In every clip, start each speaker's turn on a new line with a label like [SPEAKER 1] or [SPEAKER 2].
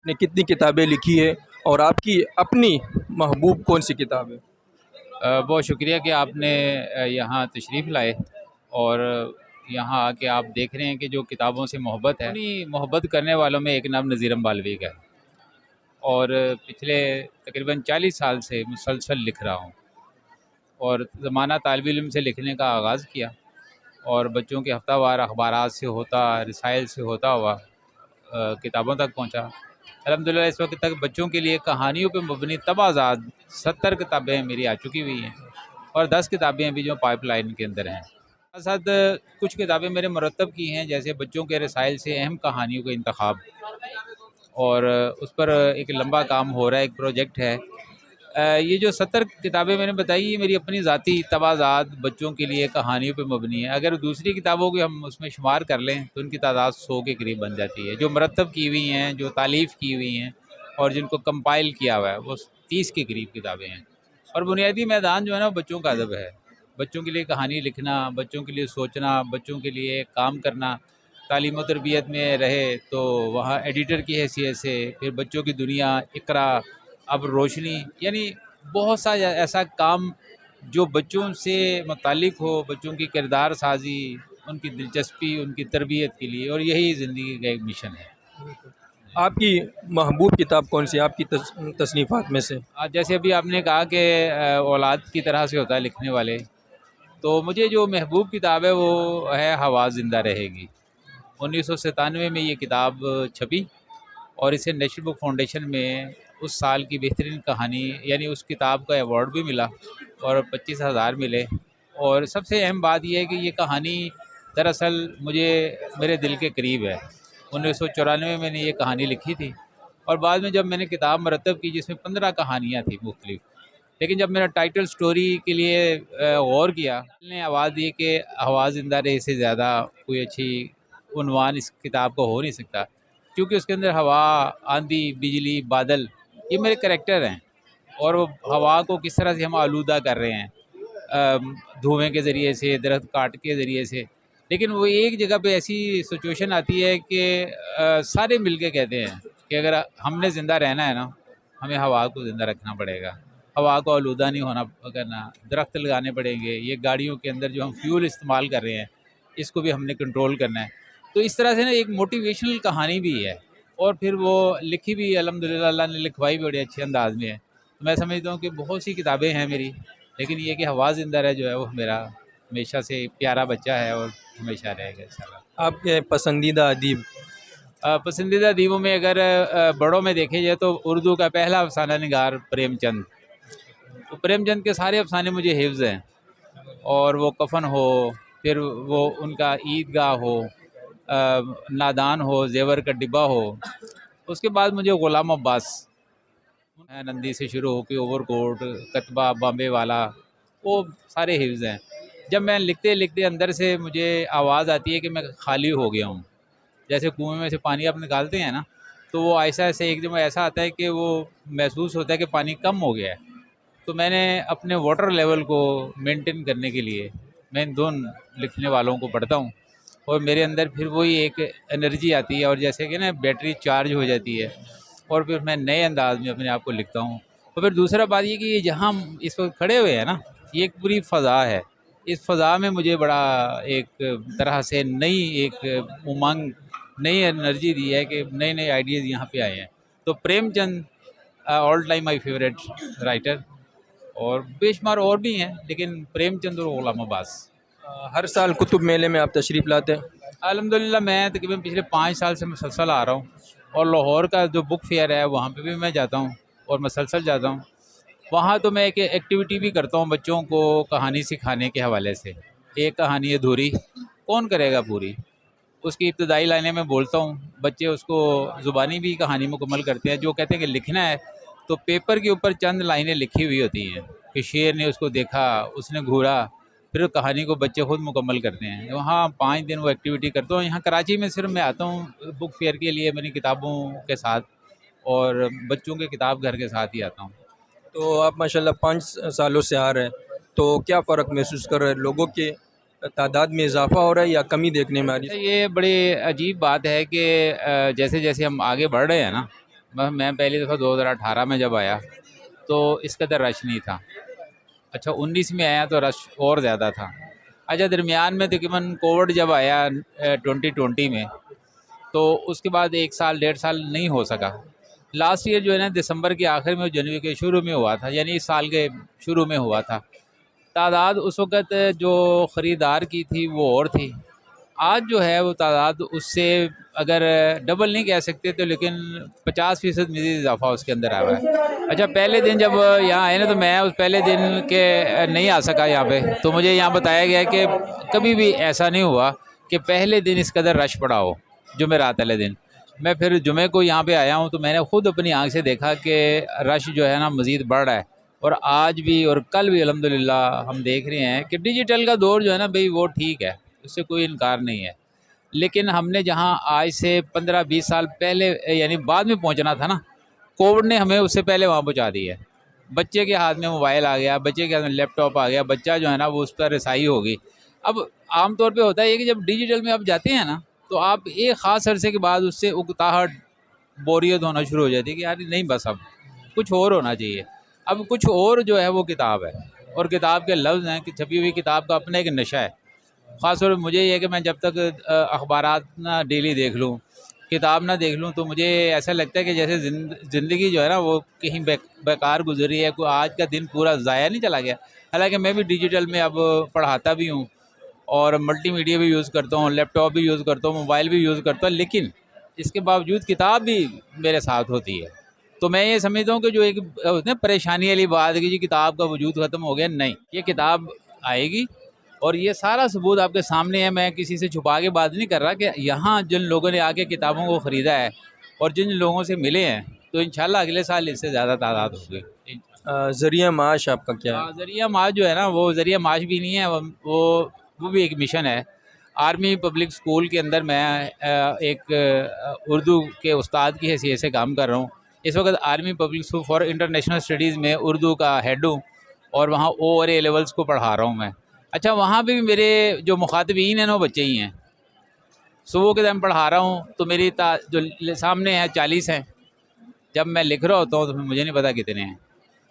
[SPEAKER 1] ने कितनी किताबें लिखी है और आपकी अपनी महबूब कौन सी किताब है?
[SPEAKER 2] बहुत शुक्रिया कि आपने यहाँ तशरीफ़ लाए और यहाँ आके आप देख रहे हैं कि जो किताबों से मोहब्बत है, उन्हीं मोहब्बत करने वालों में एक नाम नज़ीर अम्बालवी का है। और पिछले तकरीबन 40 साल से मुसलसल लिख रहा हूँ और ज़माना तालिब इल्म से लिखने का आगाज़ किया और बच्चों के हफ्तावार अखबारात से होता, रसाइल से होता हुआ किताबों तक पहुँचा। अल्हम्दुलिल्लाह इस वक्त तक बच्चों के लिए कहानियों पे मबनी तबाज़ात 70 किताबें मेरी आ चुकी हुई हैं और 10 किताबें अभी जो पाइपलाइन के अंदर हैं। साथ साथ कुछ किताबें मैंने मुरतब की हैं, जैसे बच्चों के रसाइल से अहम कहानियों का इंतखाब, और उस पर एक लंबा काम हो रहा है, एक प्रोजेक्ट है। ये जो 70 किताबें मैंने बताई, ये मेरी अपनी ज़ाती तवाज़ात बच्चों के लिए कहानियों पे मबनी है। अगर दूसरी किताबों को हम उसमें शुमार कर लें तो उनकी तादाद 100 के करीब बन जाती है, जो मरतब की हुई हैं, जो तालीफ़ की हुई हैं और जिनको कंपाइल किया हुआ है, वो 30 के करीब किताबें हैं। और बुनियादी मैदान जो है ना, बच्चों का अदब है। बच्चों के लिए कहानी लिखना, बच्चों के लिए सोचना, बच्चों के लिए काम करना। तालीम और तरबियत में रहे तो वहाँ एडिटर की हैसियत से, फिर बच्चों की दुनिया, इकरा, अब रोशनी, यानी बहुत सा ऐसा काम जो बच्चों से मुताल्लिक़ हो, बच्चों की किरदार साजी, उनकी दिलचस्पी, उनकी तरबियत के लिए, और यही ज़िंदगी का एक मिशन है।
[SPEAKER 1] आपकी महबूब किताब कौन सी है आपकी तसनीफ़ात में से?
[SPEAKER 2] जैसे अभी आपने कहा कि औलाद की तरह से होता है लिखने वाले, तो मुझे जो महबूब किताब है वो है हवा ज़िंदा रहेगी। 1997 में ये किताब छपी और इसे नेशनल बुक फाउंडेशन में उस साल की बेहतरीन कहानी, यानी उस किताब का अवार्ड भी मिला और 25,000 मिले। और सबसे अहम बात यह है कि ये कहानी दरअसल मुझे मेरे दिल के करीब है। 1994 में मैंने ये कहानी लिखी थी और बाद में जब मैंने किताब मरतब की जिसमें 15 कहानियाँ थी मुख्तलिफ, लेकिन जब मैंने टाइटल स्टोरी के लिए गौर किया, ने आवाज़ दी कि हवा ज़िंदा रहे से ज़्यादा कोई अच्छी उन्वान इस किताब को हो नहीं सकता, क्योंकि उसके अंदर हवा, आंधी, बिजली, बादल, ये मेरे करैक्टर हैं। और वो हवा को किस तरह से हम आलूदा कर रहे हैं, धुएँ के ज़रिए से, दरख्त काट के ज़रिए से। लेकिन वो एक जगह पे ऐसी सिचुएशन आती है कि सारे मिल के कहते हैं कि अगर हमने ज़िंदा रहना है ना, हमें हवा को ज़िंदा रखना पड़ेगा, हवा को आलूदा नहीं होना करना, दरख्त लगाने पड़ेंगे, ये गाड़ियों के अंदर जो हम फ्यूल इस्तेमाल कर रहे हैं इसको भी हमने कंट्रोल करना है। तो इस तरह से ना एक मोटिवेशनल कहानी भी है और फिर वो लिखी भी अल्हम्दुलिल्लाह, अल्लाह ने लिखवाई भी बड़े अच्छे अंदाज में है। तो मैं समझता हूँ कि बहुत सी किताबें हैं मेरी, लेकिन ये कि हवा ज़िंदा रहे जो है वो मेरा हमेशा से प्यारा बच्चा है और हमेशा रहेगा इंशाल्लाह।
[SPEAKER 1] आपके पसंदीदा अदीब?
[SPEAKER 2] पसंदीदा अदीबों में अगर बड़ों में देखे जाए तो उर्दू का पहला अफ़साना निगार प्रेमचंद। तो प्रेमचंद के सारे अफ़साने मुझे हिफ्ज़ हैं, और वो कफ़न हो, फिर वो उनका ईदगाह हो, नादान हो, ज़ेवर का डिब्बा हो। उसके बाद मुझे ग़ुलाम अब्बास, नंदी से शुरू होके ओवरकोट, कतबा, बॉम्बे वाला, वो सारे हिफ्ज़ हैं। जब मैं लिखते-लिखते अंदर से मुझे आवाज़ आती है कि मैं खाली हो गया हूँ। जैसे कुएँ में से पानी आप निकालते हैं ना, तो वो ऐसा-ऐसे एकदम ऐसा आता है कि वो महसूस होता है कि पानी कम हो गया है। तो मैंने अपने वाटर लेवल को मेंटेन करने के लिए मैं इन दोन लिखने वालों को पढ़ता हूँ और मेरे अंदर फिर वही एक एनर्जी आती है और जैसे कि ना बैटरी चार्ज हो जाती है और फिर मैं नए अंदाज में अपने आप को लिखता हूँ। और फिर दूसरा बात ये कि ये जहाँ हम इस वक्त खड़े हुए हैं ना, ये एक पूरी फ़ज़ा है। इस फ़ज़ा में मुझे बड़ा एक तरह से नई एक उमंग, नई एनर्जी दी है कि नए-नए आइडियाज़ यहाँ पे आए हैं। तो Premchand all time my favourite writer, और बेशुमार और भी हैं, लेकिन प्रेमचंद और ग़ुलाम अब्बास।
[SPEAKER 1] हर साल कुतुब मेले में आप तशरीफ़ लाते हैं?
[SPEAKER 2] अल्हम्दुलिल्लाह मैं तकरीबन पिछले 5 साल से मुसलसल आ रहा हूँ और लाहौर का जो बुक फेयर है वहाँ पे भी मैं जाता हूँ और मुसलसल जाता हूँ। वहाँ तो मैं एक एक्टिविटी भी करता हूँ बच्चों को कहानी सिखाने के हवाले से। एक कहानी अधूरी कौन करेगा पूरी, उसकी इब्तदाई लाइनें मैं बोलता हूँ, बच्चे उसको ज़ुबानी भी कहानी मुकम्मल करते हैं। जो कहते हैं कि लिखना है तो पेपर के ऊपर चंद लाइनें लिखी हुई होती हैं कि शेर ने उसको देखा, उसने घूरा, फिर कहानी को बच्चे खुद मुकम्मल करते हैं। वहाँ 5 दिन वो एक्टिविटी करता हूँ। यहाँ कराची में सिर्फ मैं आता हूँ बुक फेयर के लिए मेरी किताबों के साथ और बच्चों के किताब घर के साथ ही आता हूँ।
[SPEAKER 1] तो आप माशाल्लाह 5 सालों से आ रहे हैं, तो क्या फ़र्क महसूस कर रहे हैं? लोगों के तादाद में इज़ाफ़ा हो रहा है या कमी देखने में आ रही है?
[SPEAKER 2] ये बड़ी अजीब बात है कि जैसे-जैसे हम आगे बढ़ रहे हैं ना, मैं पहली दफ़ा 2018 में जब आया तो इस कदर रश नहीं था। अच्छा 19 में आया तो रश और ज़्यादा था। अच्छा दरमियान में तकरीबन कोविड जब आया 2020 में, तो उसके बाद 1 साल 1.5 साल नहीं हो सका। लास्ट ईयर जो है ना दिसंबर के आखिर में, जनवरी के शुरू में हुआ था, यानी इस साल के शुरू में हुआ था। तादाद उस वक़्त जो ख़रीदार की थी वो और थी। आज जो है वो तादाद उससे अगर डबल नहीं कह सकते तो लेकिन 50% मज़ीद इजाफा उसके अंदर आया हुआ है। अच्छा पहले दिन जब यहाँ आए ना तो मैं उस पहले दिन के नहीं आ सका यहाँ पे, तो मुझे यहाँ बताया गया कि कभी भी ऐसा नहीं हुआ कि पहले दिन इस कदर रश पड़ा हो, जुमेरात वाले दिन। मैं फिर जुमे को यहाँ पे आया हूँ तो मैंने ख़ुद अपनी आँख से देखा कि रश जो है ना मज़ीद बढ़ रहा है। और आज भी और कल भी अल्हम्दुलिल्लाह हम देख रहे हैं कि डिजिटल का दौर जो है ना भाई वो ठीक है, उससे कोई इनकार नहीं है। लेकिन हमने जहाँ आज से 15-20 साल पहले यानी बाद में पहुँचना था ना, कोविड ने हमें उससे पहले वहाँ पहुँचा दिया है। बच्चे के हाथ में मोबाइल आ गया, बच्चे के हाथ में लैपटॉप आ गया, बच्चा जो है ना वो उस पर रसाई होगी। अब आम तौर पे होता है कि जब डिजिटल में आप जाते हैं ना तो आप एक ख़ास अरसे के बाद उससे उकताहट, बोरियत होना शुरू हो जाती है कि यार नहीं बस अब कुछ और होना चाहिए। अब कुछ और जो है वो किताब है, और किताब के लफ्ज़ हैं कि छपी हुई किताब का अपना एक नशा है। ख़ास तौर पर मुझे ये है कि मैं जब तक अखबारात ना डेली देख लूँ, किताब ना देख लूँ, तो मुझे ऐसा लगता है कि जैसे ज़िंदगी जो है ना वो कहीं बेकार गुजरी है, कोई आज का दिन पूरा ज़ाया नहीं चला गया। हालांकि मैं भी डिजिटल में अब पढ़ाता भी हूँ और मल्टीमीडिया भी यूज़ करता हूँ, लैपटॉप भी यूज़ करता हूँ, मोबाइल भी यूज़ करता हूँ, लेकिन इसके बावजूद किताब भी मेरे साथ होती है। तो मैं ये समझता हूँ कि जो एक होती है परेशानी वाली बात है कि जी किताब का वजूद ख़त्म हो गया, नहीं, ये किताब आएगी। और ये सारा सबूत आपके सामने है, मैं किसी से छुपा के बात नहीं कर रहा कि यहाँ जिन लोगों ने आके किताबों को ख़रीदा है और जिन लोगों से मिले हैं, तो इंशाल्लाह अगले साल इससे ज़्यादा तादाद होगी।
[SPEAKER 1] ज़रिया माश आपका क्या है?
[SPEAKER 2] ज़रिया माश जो है ना वो ज़रिया माश भी नहीं है, वो भी एक मिशन है। आर्मी पब्लिक स्कूल के अंदर मैं एक उर्दू के उस्ताद की हैसियत से काम कर रहा हूँ। इस वक्त army public school for international studies में उर्दू का हेड हूँ और वहाँ ओ और ए लेवल्स को पढ़ा रहा हूँ मैं। अच्छा वहाँ भी मेरे जो मुखातबीन हैं ना वो बच्चे ही हैं। सुबह के टाइम पढ़ा रहा हूँ तो मेरी जो सामने है 40 हैं। जब मैं लिख रहा होता हूँ तो फिर मुझे नहीं पता कितने हैं।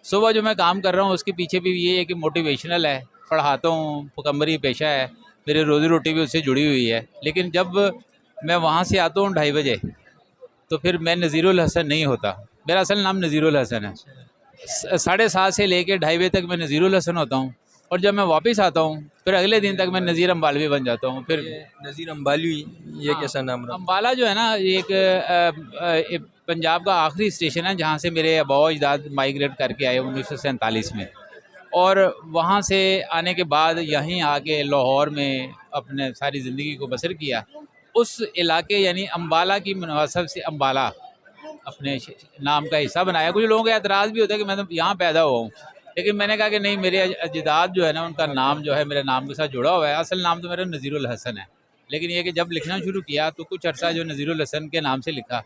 [SPEAKER 2] सुबह जो मैं काम कर रहा हूँ उसके पीछे भी ये है कि मोटिवेशनल है, पढ़ाता हूँ, मुकम्मरी पेशा है, मेरी रोज़ी रोटी भी उससे जुड़ी हुई है। लेकिन जब मैं वहाँ से आता हूँ 2:30 बजे तो फिर मैं नज़ीरुल हसन नहीं होता, मेरा असल नाम नज़ीरुल हसन है। 7:30 से लेकर 2:30 बजे तक मैं नज़ीरुल हसन होता हूँ, और जब मैं वापस आता हूँ फिर अगले दिन तक मैं नज़ीर अम्बालवी बन जाता हूँ। फिर
[SPEAKER 1] नज़ीर अम्बालवी, ये
[SPEAKER 2] हाँ,
[SPEAKER 1] कैसा नाम रहा?
[SPEAKER 2] अम्बाला जो है ना ये एक पंजाब का आखिरी स्टेशन है जहाँ से मेरे आबा अजदाद माइग्रेट करके आए 1947 में। और वहाँ से आने के बाद यहीं आके लाहौर में अपने सारी ज़िंदगी को बसर किया। उस इलाके यानी अम्बाला की मुनासब से अम्बाला अपने नाम का हिस्सा बनाया। कुछ लोगों का एतराज़ भी होता है कि मैं तो यहाँ पैदा हुआ हूँ, लेकिन मैंने कहा कि नहीं, मेरे अजदाद जो है ना उनका नाम जो है मेरे नाम के साथ जुड़ा हुआ है। असल नाम तो मेरा नज़ीरुल हसन है, लेकिन ये कि जब लिखना शुरू किया तो कुछ अर्सा जो नज़ीरुल हसन के नाम से लिखा,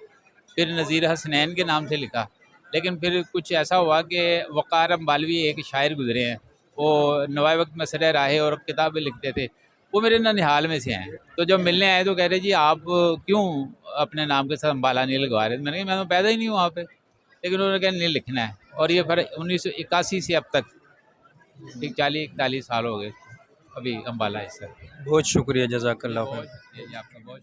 [SPEAKER 2] फिर नज़ीर हसनैन के नाम से लिखा। लेकिन फिर कुछ ऐसा हुआ कि वक़ार अम्बालवी एक शायर गुज़रे हैं, वो नवाए वक्त मसरे राहे और किताबें लिखते थे, वो मेरे ननिहाल में से हैं। तो जब मिलने आए तो कह रहे जी आप क्यों अपने नाम के साथ अम्बाला नहीं लगवा रहे? मैंने कहा मैं तो पैदा ही नहीं हूँ वहाँ पे। लेकिन उन्होंने कहा नहीं लिखना है, और ये फिर 1981 से अब तक 40-41 साल हो गए अभी अम्बाला है सर।
[SPEAKER 1] बहुत शुक्रिया, जज़ाकल्लाह खैर।
[SPEAKER 2] बहुत आपका बहुत